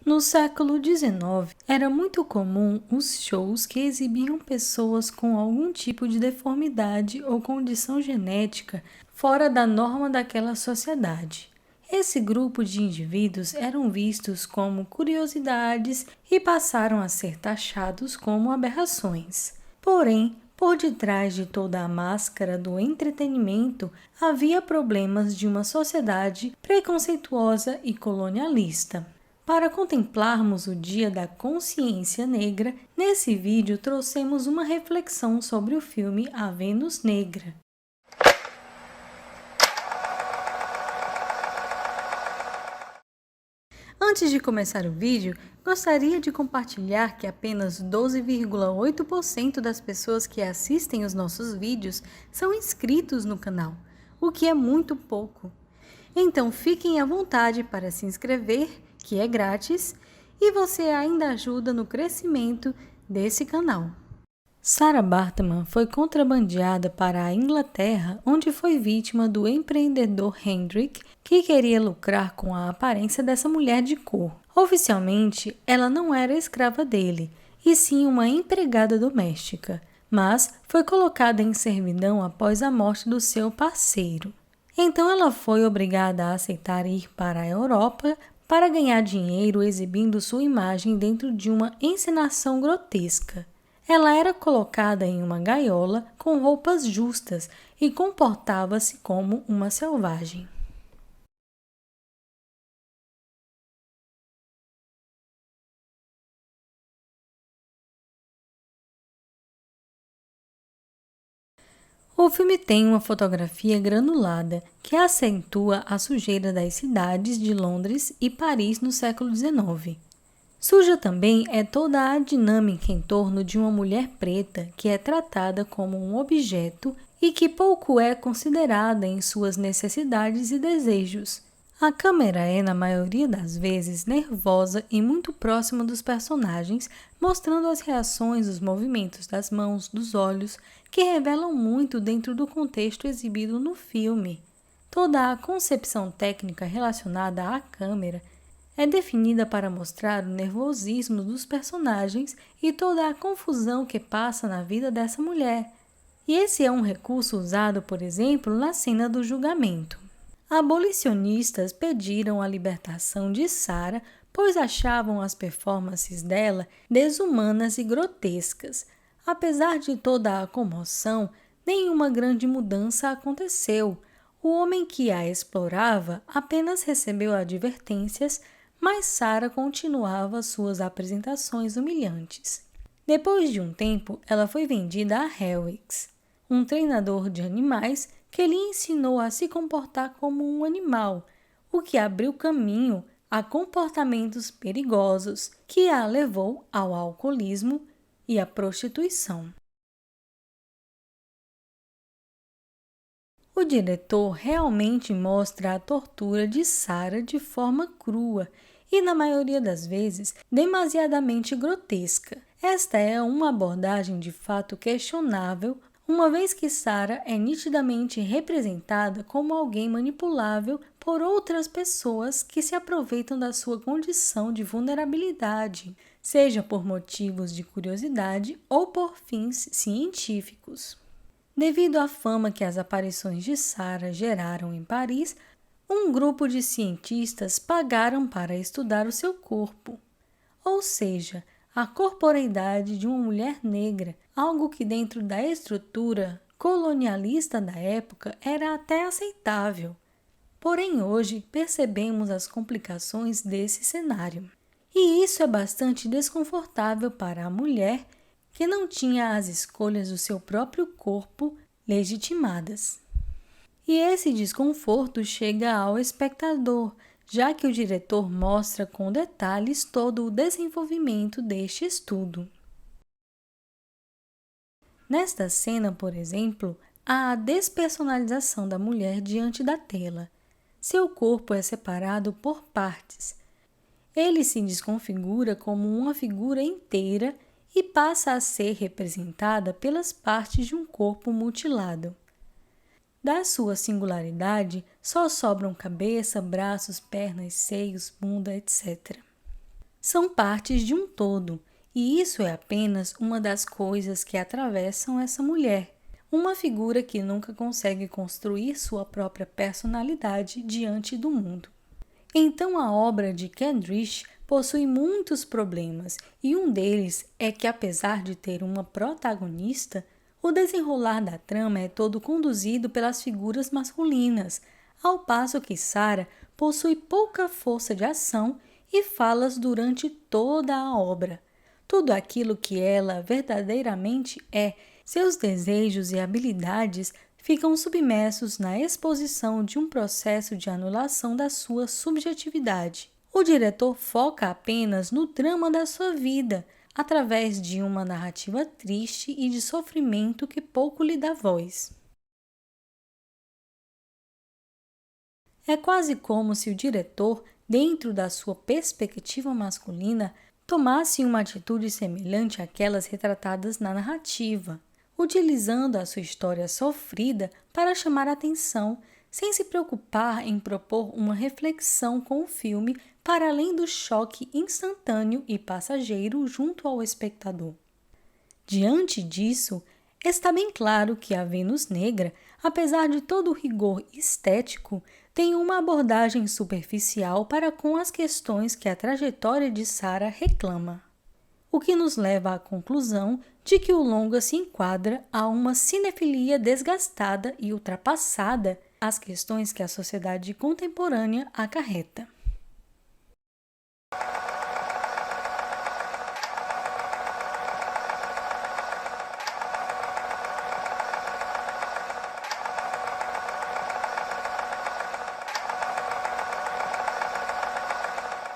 No século XIX, era muito comum os shows que exibiam pessoas com algum tipo de deformidade ou condição genética fora da norma daquela sociedade. Esse grupo de indivíduos eram vistos como curiosidades e passaram a ser taxados como aberrações. Porém, por detrás de toda a máscara do entretenimento havia problemas de uma sociedade preconceituosa e colonialista. Para contemplarmos o Dia da Consciência Negra, nesse vídeo trouxemos uma reflexão sobre o filme A Vênus Negra. Antes de começar o vídeo, gostaria de compartilhar que apenas 12,8% das pessoas que assistem os nossos vídeos são inscritos no canal, o que é muito pouco. Então fiquem à vontade para se inscrever, que é grátis, e você ainda ajuda no crescimento desse canal. Sarah Baartman foi contrabandeada para a Inglaterra, onde foi vítima do empreendedor Hendrik, que queria lucrar com a aparência dessa mulher de cor. Oficialmente, ela não era escrava dele, e sim uma empregada doméstica, mas foi colocada em servidão após a morte do seu parceiro. Então ela foi obrigada a aceitar ir para a Europa para ganhar dinheiro exibindo sua imagem dentro de uma encenação grotesca. Ela era colocada em uma gaiola com roupas justas e comportava-se como uma selvagem. O filme tem uma fotografia granulada que acentua a sujeira das cidades de Londres e Paris no século XIX. Suja também é toda a dinâmica em torno de uma mulher preta que é tratada como um objeto e que pouco é considerada em suas necessidades e desejos. A câmera é, na maioria das vezes, nervosa e muito próxima dos personagens, mostrando as reações, os movimentos das mãos, dos olhos, que revelam muito dentro do contexto exibido no filme. Toda a concepção técnica relacionada à câmera é definida para mostrar o nervosismo dos personagens e toda a confusão que passa na vida dessa mulher. E esse é um recurso usado, por exemplo, na cena do julgamento. Abolicionistas pediram a libertação de Sarah, pois achavam as performances dela desumanas e grotescas. Apesar de toda a comoção, nenhuma grande mudança aconteceu. O homem que a explorava apenas recebeu advertências, mas Sarah continuava suas apresentações humilhantes. Depois de um tempo, ela foi vendida a Helwix, um treinador de animais que lhe ensinou a se comportar como um animal, o que abriu caminho a comportamentos perigosos que a levou ao alcoolismo e à prostituição. O diretor realmente mostra a tortura de Sarah de forma crua e, na maioria das vezes, demasiadamente grotesca. Esta é uma abordagem de fato questionável, uma vez que Sarah é nitidamente representada como alguém manipulável por outras pessoas que se aproveitam da sua condição de vulnerabilidade, seja por motivos de curiosidade ou por fins científicos. Devido à fama que as aparições de Sarah geraram em Paris, um grupo de cientistas pagaram para estudar o seu corpo, ou seja, a corporeidade de uma mulher negra, algo que dentro da estrutura colonialista da época era até aceitável. Porém, hoje percebemos as complicações desse cenário. E isso é bastante desconfortável para a mulher que não tinha as escolhas do seu próprio corpo legitimadas. E esse desconforto chega ao espectador, já que o diretor mostra com detalhes todo o desenvolvimento deste estudo. Nesta cena, por exemplo, há a despersonalização da mulher diante da tela. Seu corpo é separado por partes. Ele se desconfigura como uma figura inteira e passa a ser representada pelas partes de um corpo mutilado. Da sua singularidade, só sobram cabeça, braços, pernas, seios, bunda, etc. São partes de um todo, e isso é apenas uma das coisas que atravessam essa mulher, uma figura que nunca consegue construir sua própria personalidade diante do mundo. Então a obra de Kendrick possui muitos problemas, e um deles é que, apesar de ter uma protagonista, o desenrolar da trama é todo conduzido pelas figuras masculinas, ao passo que Sarah possui pouca força de ação e falas durante toda a obra. Tudo aquilo que ela verdadeiramente é, seus desejos e habilidades ficam submersos na exposição de um processo de anulação da sua subjetividade. O diretor foca apenas no drama da sua vida, através de uma narrativa triste e de sofrimento que pouco lhe dá voz. É quase como se o diretor, dentro da sua perspectiva masculina, tomasse uma atitude semelhante àquelas retratadas na narrativa, utilizando a sua história sofrida para chamar a atenção, sem se preocupar em propor uma reflexão com o filme para além do choque instantâneo e passageiro junto ao espectador. Diante disso, está bem claro que a Vênus Negra, apesar de todo o rigor estético, tem uma abordagem superficial para com as questões que a trajetória de Sarah reclama. O que nos leva à conclusão de que o longa se enquadra a uma cinefilia desgastada e ultrapassada às questões que a sociedade contemporânea acarreta.